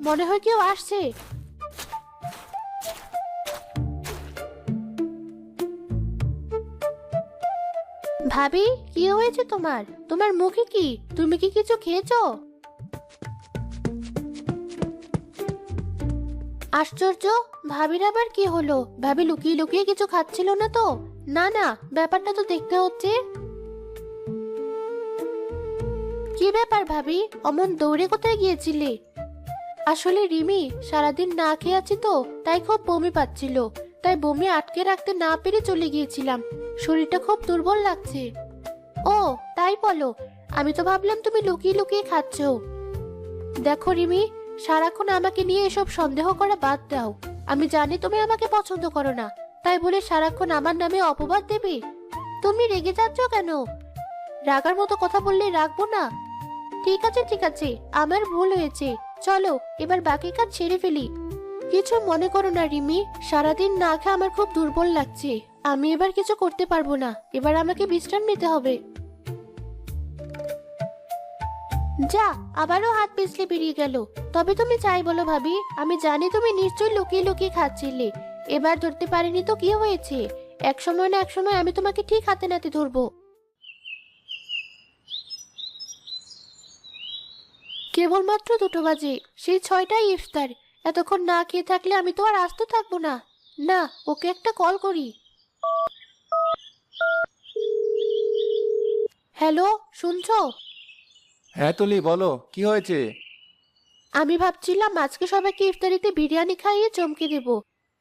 মনে হয় কেউ আসছে। ভাবি, কি হয়েছে তোমার? তোমার মুখে কি? তুমি কি কিছু খেয়েছো? আশ্চর্য, ভাবির আবার কি হলো? ভাবি লুকিয়ে লুকিয়ে কিছু খাচ্ছিল না তো? না না, ব্যাপারটা তো দেখতে হচ্ছে। কি ব্যাপার ভাবি, অমন দৌড়ে কোথায় গিয়েছিলে? আসলে রিমি, সারাদিন না খেয়ে আছি তো, তাই খুব বমি পাচ্ছিল। তাই বমি আটকে রাখতে না পেরে চলে গিয়েছিলাম। শরীরটা খুব দুর্বল লাগছে। ও, তাই বলো? আমি তো ভাবলাম তুমি লুকিয়ে লুকিয়ে খাচ্ছো। দেখো রিমি, সারাক্ষণ আমাকে নিয়ে এসব সন্দেহ করা বাদ দাও। আমি জানি তুমি আমাকে পছন্দ করো না, তাই বলে সারাক্ষণ আমার নামে অপবাদ দেবে? তুমি রেগে যাচ্ছ কেন? রাগার মতো কথা বললে রাখবো না। ঠিক আছে ঠিক আছে, আমার ভুল হয়েছে। চলো এবার বাকি কাজ ছেড়ে ফেলি। কিছু মনে করো না রিমি, সারাদিন না খেয়ে আমার খুব দুর্বল লাগছে। আমি এবার কিছু করতে পারবো না, এবার আমাকে বিশ্রাম নিতে হবে। যা, আবারও হাত পিছলে বেরিয়ে গেল। তবে তুমি চাই বলো ভাবি, আমি জানি তুমি নিশ্চয়ই লুকিয়ে লুকিয়ে খাচ্ছিলে। এবার ধরতে পারিনি তো কি হয়েছে? এক সময় না এক সময় আমি তোমাকে ঠিক হাতে নাতে ধরবো। কেবলমাত্র 2টো বাজে, সেই 6টায় ইফতার। এতক্ষণ না খেয়ে থাকলে আমি তো আর আস্ত থাকবো না। না, ওকে একটা কল করি। হ্যালো, শুনছো? হ্যাঁ তুলি, বলো কি হয়েছে? আমি ভাবছিলাম আজকে সবাইকে ইফতারিতে বিরিয়ানি খাইয়ে চমকে দেব।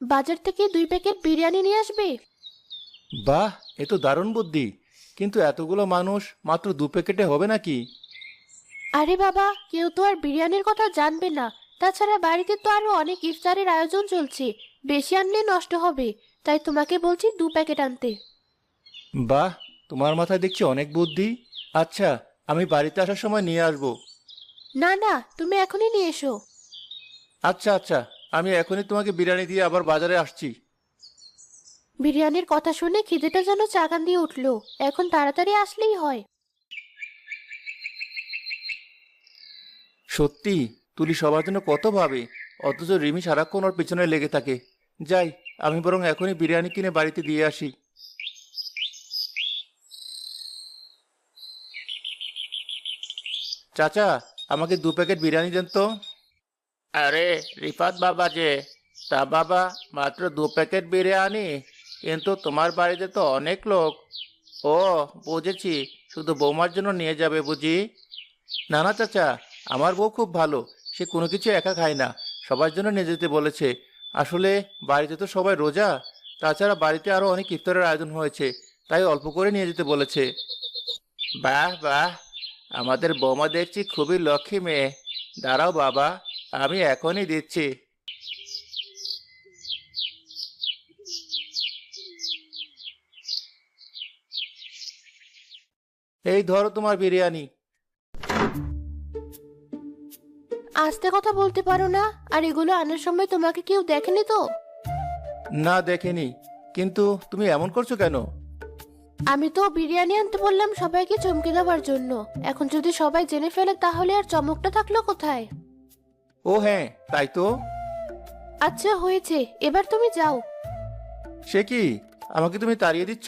বাজার থেকে 2 প্যাকেট বিরিয়ানি নিয়ে আসবে? বাহ, এ তো দারুণ বুদ্ধি। কিন্তু এতগুলো মানুষ মাত্র 2 প্যাকেটে হবে নাকি? আরে বাবা, কেউ তো আর বিরিয়ানির কথা জানবে না। তাছাড়া বাড়িতে তো আরো অনেক ইফতারের আয়োজন চলছে। বেশি আনলে নষ্ট হবে। তাই তোমাকে বলছি 2 প্যাকেট আনতে। বাহ, তোমার মাথায় দেখছি অনেক বুদ্ধি। আচ্ছা, আমি বাড়িতে আসার সময় নিয়ে আসবো। না না, তুমি এখনই নিয়ে এসো। আচ্ছা আচ্ছা, আমি এখনই তোমাকে বিরিয়ানি দিয়ে আবার বাজারে আসছি। বিরিয়ানির কথা শুনে খিদেটা যেন চাকান দিয়ে উঠলো। এখন তাড়াতাড়ি আসলেই হয়। সত্যি, তুলি সবার জন্য কত ভাবে, অথচ রিমি সারাক্ষণ ওর পিছনে লেগে থাকে। যাই, আমি বরং এখনই বিরিয়ানি কিনে বাড়িতে দিয়ে আসি। চাচা, আমাকে 2 প্যাকেট বিরিয়ানি দেন তো। আরে, রিফাত বাবা যে। তা বাবা, মাত্র 2 প্যাকেট বিরিয়ানি? কিন্তু তোমার বাড়িতে তো অনেক লোক। ও, বুঝেছি, শুধু বৌমার জন্য নিয়ে যাবে বুঝি। না না চাচা, আমার বউ খুব ভালো। সে কোনো কিছু একা খায় না, সবার জন্য নিয়ে যেতে বলেছে। আসলে বাড়িতে তো সবাই রোজা। তাছাড়া বাড়িতে আরো অনেক ইফতারের আয়োজন হয়েছে, তাই অল্প করে নিয়ে যেতে বলেছে। বাহ বাহ, আমাদের বৌমা দেখছি খুবই লক্ষ্মী মেয়ে। দাঁড়াও বাবা, আমি এখনই দিচ্ছি। এই ধরো তোমার বিরিয়ানি। আস্তে কথা বলতে পারো না? আর এগুলো আনার সময় তোমাকে কেউ দেখেনি তো? না দেখেনি, কিন্তু তুমি এমন করছো কেন? আমি তো বিরিয়ানি আনতে বললাম সবাইকে চমকে দেওয়ার জন্য। এখন যদি সবাই জেনে ফেলে তাহলে আর চমকটা থাকলো কোথায়? ও হ্যাঁ, তাই তো। আচ্ছা হয়েছে, এবার তুমি যাও। সে কি, আমাকে তুমি তাড়িয়ে দিচ্ছ?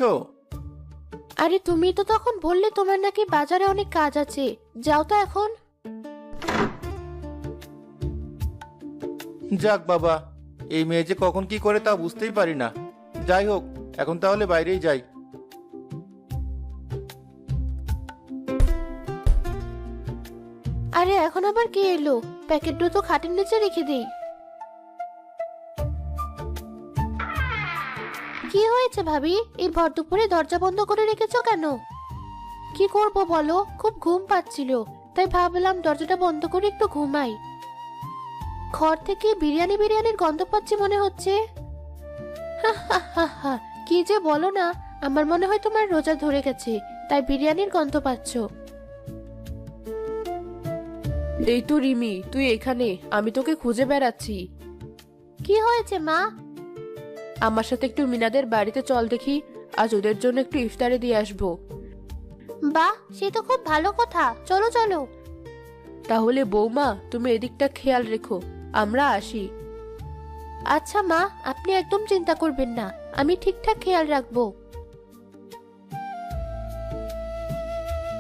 আরে তুমি তো তখন বললে তোমার নাকি বাজারে অনেক কাজ আছে। যাও তো এখন। যাক বাবা, এই মেয়ে যে কখন কি করে তা বুঝতেই পারি না। যাই হোক, এখন তাহলে বাইরেই যাই। আরে এখন আবার কে এলো? প্যাকেটটা তো খাটের নিচে রেখে দেই। কি হয়েছে ভাবি, এই ভর দুপুরে দরজা বন্ধ করে রেখেছো কেন? কি করব বলো, খুব ঘুম পাচ্ছিল। তাই ভাবলাম দরজাটা বন্ধ করে একটু ঘুমাই। ঘর থেকে বিরিয়ানি বিরিয়ানির গন্ধ পাচ্ছি মনে হচ্ছে। হা হা হা হা, কি যে বলো না। আমার মনে হয় তোমার রোজা ধরে গেছে, তাই বিরিয়ানির গন্ধ পাচ্ছো। এই তো রিমি, তুই এখানে? আমি তোকে খুঁজে বেড়াচ্ছি। কি হয়েছে মা? আমার সাথে একটু মিনাদের বাড়িতে চল দেখি। আজ ওদের জন্য একটু ইফতারে দিয়ে আসবো। বাহ, সে তো খুব ভালো কথা, চলো চলো। তাহলে বৌমা, তুমি এদিকটা খেয়াল রেখো। আমরা আসি। আচ্ছা মা, আপনি একদম চিন্তা করবেন না, আমি ঠিকঠাক খেয়াল রাখবো।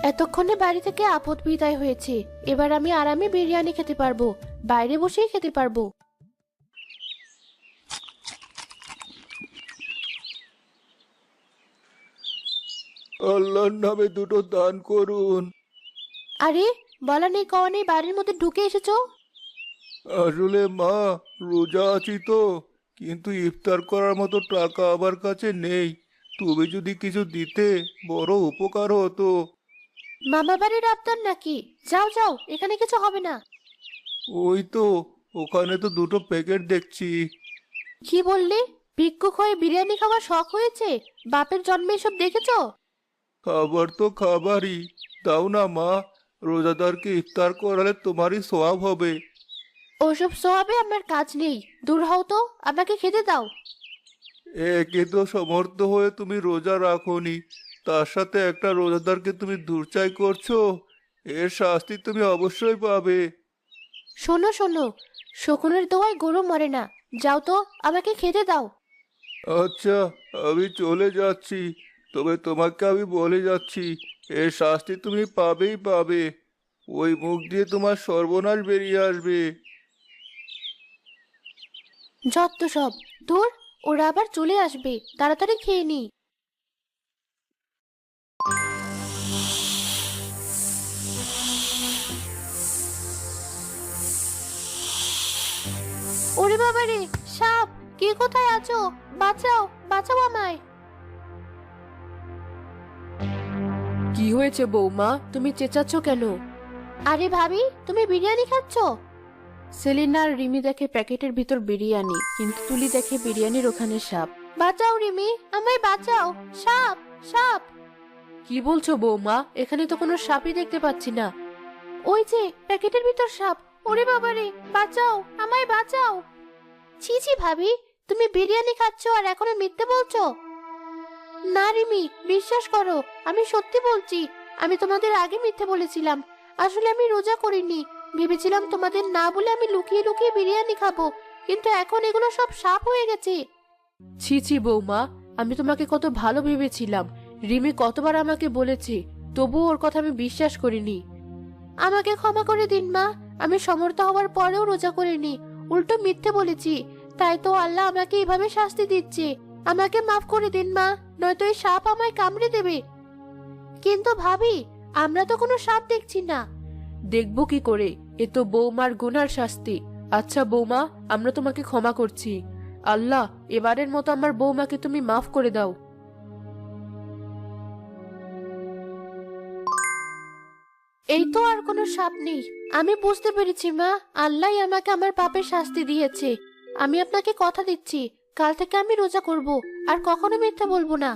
এতক্ষণে বাড়ি থেকে আপদ বিদায় হয়েছে, এবার আমি আরামে বিরিয়ানি খেতে পারবো, বাইরে বসেই খেতে পারবো। আল্লাহর নামে দুটো দান করুন। আরে, বলা নেই কওয়া নেই বাড়ির মধ্যে ঢুকে এসেছো। আসলে মা, রোজা আছি তো, কিন্তু ইফতার করার মতো টাকা আমার কাছে নেই। তুমি যদি কিছু দিতে বড় উপকার হতো। মামা বাড়ির আবদার নাকি? যাও যাও, এখানে কিছু হবে না। ওই তো, ওখানে তো দুটো প্যাকেট দেখছি। কি বললি? ভিক্ষুক হয়ে বিরিয়ানি খাওয়ার শখ হয়েছে? বাপের জন্মে এসব দেখেছো? খাবার তো খাবারই, দাও না মা, রোজাদারকে ইফতার করালে তোমারই সওয়াব হবে। ওসব সোয়াবে আমার কাজ নেই, দূর হও তো, আমাকে খেতে দাও। একে তো সমর্থ হয়ে তুমি রোজা রাখোনি, তার সাথে একটা রোজাদারকে তুমি দুর্চাই করছো। এর শাস্তি তুমি অবশ্যই পাবে। শোনো শোনো, শকুনের দোয়ায় গরু মরে না, যাও তো, আমাকে খেতে দাও। আচ্ছা, আমি চলে যাচ্ছি, তবে তোমাকে আমি বলে যাচ্ছি, এর শাস্তি তুমি পাবেই পাবে। ওই মুখ দিয়ে তোমার সর্বনাশ বেরিয়ে আসবে। যত সব, দূর, ওরা আবার চলে আসবে, তাড়াতাড়ি খেয়ে নি। ওরে বাবা রে, সাপ! কে কোথায় আছো? বাঁচাও, বাঁচাও আমায়। কি হয়েছে বৌমা, তুমি চেঁচাচ্ছ কেন? আরে ভাবি, তুমি বিরিয়ানি খাচ্ছ? সেলিনা আর রিমি দেখে প্যাকেটের ভিতর বিরিয়ানি, কিন্তু তুলি দেখে বিরিয়ানির ওখানে সাপ। বাঁচাও রিমি, আমায় বাঁচাও, সাপ! সাপ! কি বলছো বৌমা, এখানে তো কোনো সাপই দেখতে পাচ্ছি না। ওই যে প্যাকেটের ভিতর সাপ! ওরে বাবা রে, বাঁচাও, আমায় বাঁচাও। ছি ছি ভাবি, তুমি বিরিয়ানি খাচ্ছ আর এখনো মিথ্যে বলছো? না রিমি, বিশ্বাস করো, আমি সত্যি বলছি। আমি তোমাদের আগে মিথ্যে বলেছিলাম। আসলে আমি রোজা করিনি, ভেবেছিলাম তোমাদের না বলে আমি লুকিয়ে লুকিয়ে বিরিয়ানি খাবো, কিন্তু এখন এগুলো সব সাপ হয়ে গেছে। ছি ছি বৌমা, আমি তোমাকে কত ভালো ভেবেছিলাম। রিমি কতবার আমাকে বলেছে, তবুও ওর কথা আমি বিশ্বাস করিনি। আমাকে ক্ষমা করে দিন মা, আমি সমর্থ হওয়ার পরেও রোজা করিনি, উল্টো মিথ্যে বলেছি, তাই তো আল্লাহ আমাকে এভাবে শাস্তি দিচ্ছে। আমাকে মাফ করে দিন মা, নয়তো এই সাপ আমায় কামড়ে দেবে। কিন্তু ভাবি, আমরা তো কোনো সাপ দেখছি না। দেখবো কি করে, এ তো বৌমার গুনার শাস্তি। আচ্ছা বৌমা, আমরা তোমাকে ক্ষমা করছি। আল্লাহ, এবারের মতো আমার বৌমাকে তুমি মাফ করে দাও। এই তো আর কোনো সাপ নেই। আমি বুঝতে পেরেছি মা, আল্লাহই আমাকে আমার পাপের শাস্তি দিয়েছে। আমি আপনাকে কথা দিচ্ছি, কাল থেকে আমি রোজা করব, আর কখনো মিথ্যা বলবো না।